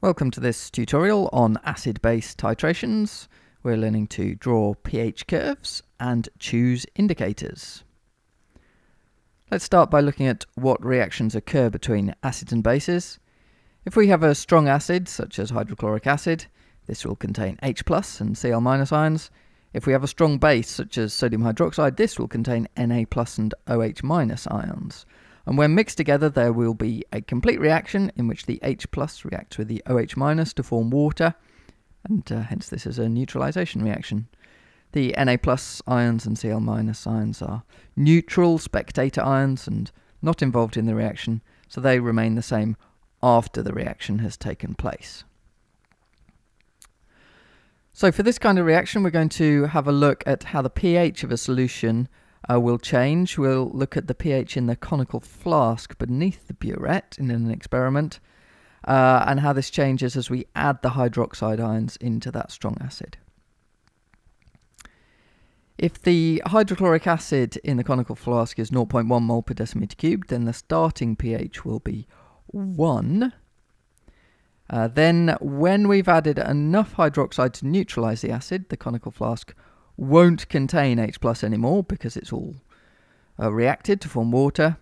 Welcome to this tutorial on acid-base titrations. We're learning to draw pH curves and choose indicators. Let's start by looking at what reactions occur between acids and bases. If we have a strong acid, such as hydrochloric acid, this will contain H+ and Cl- ions. If we have a strong base, such as sodium hydroxide, this will contain Na+ and OH- ions. And when mixed together, there will be a complete reaction in which the H+ reacts with the OH- to form water, and hence this is a neutralization reaction. The Na+ ions and Cl- ions are neutral spectator ions and not involved in the reaction, so they remain the same after the reaction has taken place. So for this kind of reaction, we're going to have a look at how the pH of a solution will change. We'll look at the pH in the conical flask beneath the burette in an experiment, and how this changes as we add the hydroxide ions into that strong acid. If the hydrochloric acid in the conical flask is 0.1 mole per decimeter cubed, then the starting pH will be 1. Then when we've added enough hydroxide to neutralize the acid, the conical flask won't contain H+ anymore because it's all reacted to form water.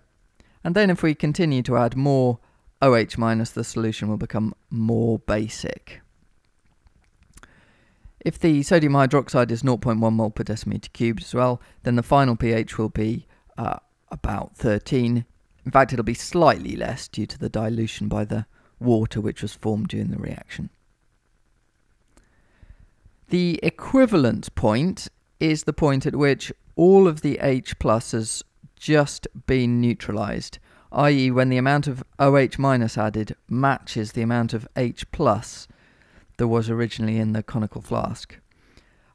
And then if we continue to add more OH-, the solution will become more basic. If the sodium hydroxide is 0.1 mole per decimeter cubed as well, then the final pH will be about 13. In fact, it'll be slightly less due to the dilution by the water which was formed during the reaction. The equivalent point is the point at which all of the H+ has just been neutralized, i.e. when the amount of OH- added matches the amount of H+ that was originally in the conical flask.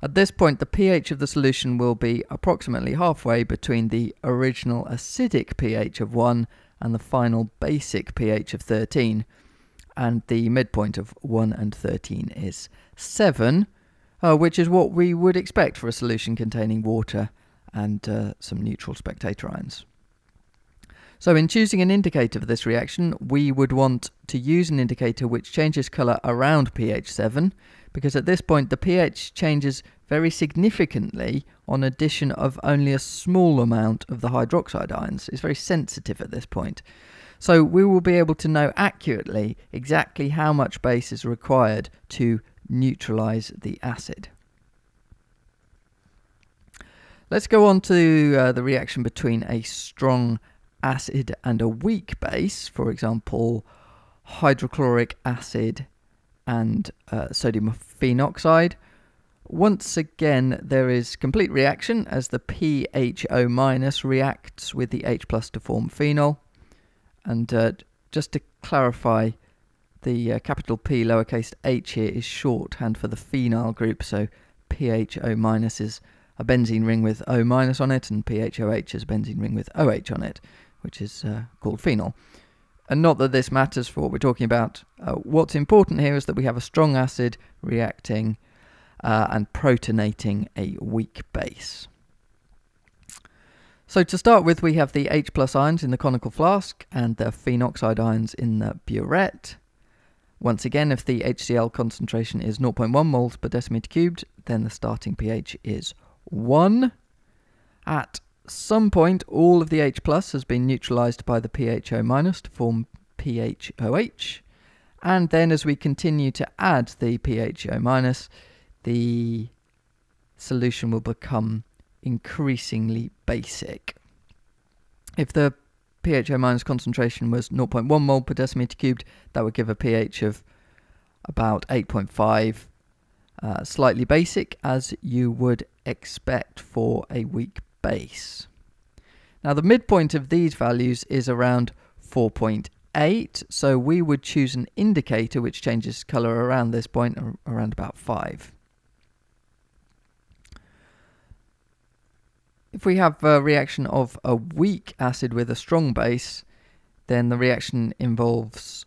At this point, the pH of the solution will be approximately halfway between the original acidic pH of 1 and the final basic pH of 13, and the midpoint of 1 and 13 is 7. Which is what we would expect for a solution containing water and some neutral spectator ions. So in choosing an indicator for this reaction, we would want to use an indicator which changes colour around pH 7, because at this point the pH changes very significantly on addition of only a small amount of the hydroxide ions. It's very sensitive at this point. So we will be able to know accurately exactly how much base is required to neutralize the acid. Let's go on to the reaction between a strong acid and a weak base, for example hydrochloric acid and sodium phenoxide. Once again, there is complete reaction as the PHO- reacts with the H+ to form phenol, and just to clarify, the capital P lowercase h here is shorthand for the phenyl group, so PHO- is a benzene ring with O- on it, and PHOH is a benzene ring with OH on it, which is called phenol. And not that this matters for what we're talking about. What's important here is that we have a strong acid reacting and protonating a weak base. So to start with, we have the H+ ions in the conical flask and the phenoxide ions in the burette. Once again, if the HCl concentration is 0.1 moles per decimeter cubed, then the starting pH is 1. At some point, all of the H+ has been neutralized by the PHO- to form PHOH. And then as we continue to add the PHO-, the solution will become increasingly basic. If the PHO- concentration was 0.1 mole per decimeter cubed, that would give a pH of about 8.5, slightly basic, as you would expect for a weak base. Now the midpoint of these values is around 4.8, so we would choose an indicator which changes colour around this point, around about 5. If we have a reaction of a weak acid with a strong base, then the reaction involves,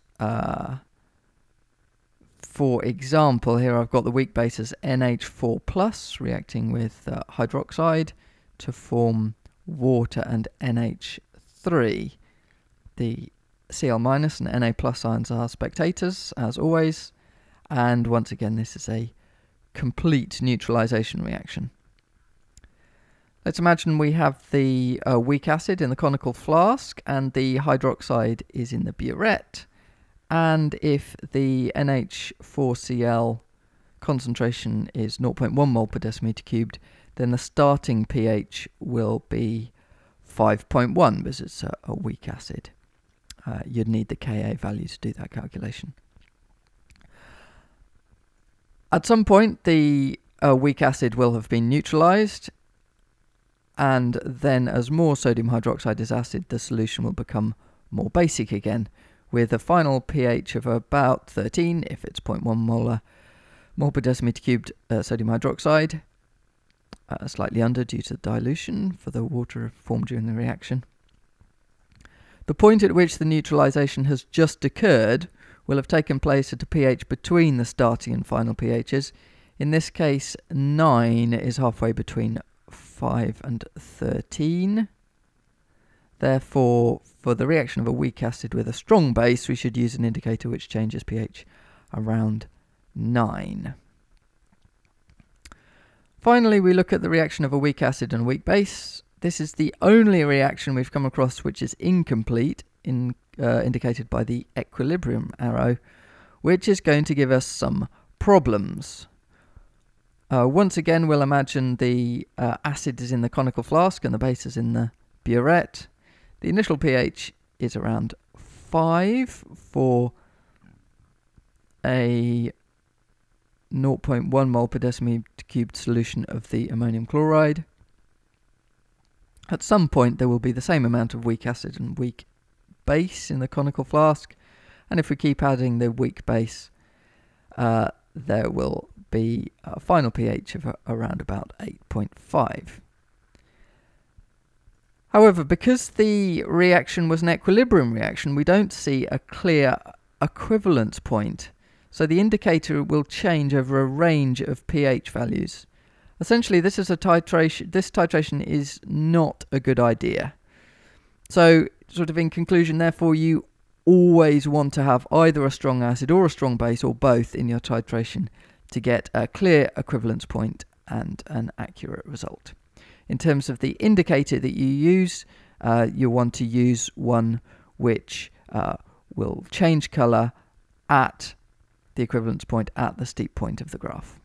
for example, here I've got the weak base as NH4+ reacting with hydroxide to form water and NH3. The Cl- and Na plus ions are spectators, as always. And once again, this is a complete neutralization reaction. Let's imagine we have the weak acid in the conical flask and the hydroxide is in the burette. And if the NH4Cl concentration is 0.1 mole per decimeter cubed, then the starting pH will be 5.1 because it's a weak acid. You'd need the Ka value to do that calculation. At some point, the weak acid will have been neutralized, and then as more sodium hydroxide is acid, the solution will become more basic again, with a final pH of about 13 if it's 0.1 mole per decimeter cubed sodium hydroxide, slightly under due to dilution for the water formed during the reaction. The point at which the neutralization has just occurred will have taken place at a pH between the starting and final pHs. In this case, 9 is halfway between 5 and 13. Therefore, for the reaction of a weak acid with a strong base, we should use an indicator which changes pH around 9. Finally, we look at the reaction of a weak acid and a weak base. This is the only reaction we've come across which is incomplete, indicated by the equilibrium arrow, which is going to give us some problems. Once again, we'll imagine the acid is in the conical flask and the base is in the burette. The initial pH is around 5 for a 0.1 mole per decimeter cubed solution of the ammonium chloride. At some point there will be the same amount of weak acid and weak base in the conical flask, and if we keep adding the weak base, there will be a final pH of around about 8.5. However, because the reaction was an equilibrium reaction, we don't see a clear equivalence point, so the indicator will change over a range of pH values. Essentially, this titration is not a good idea. So, sort of in conclusion, therefore, you always want to have either a strong acid or a strong base or both in your titration to get a clear equivalence point and an accurate result. In terms of the indicator that you use, you want to use one which will change color at the equivalence point at the steep point of the graph.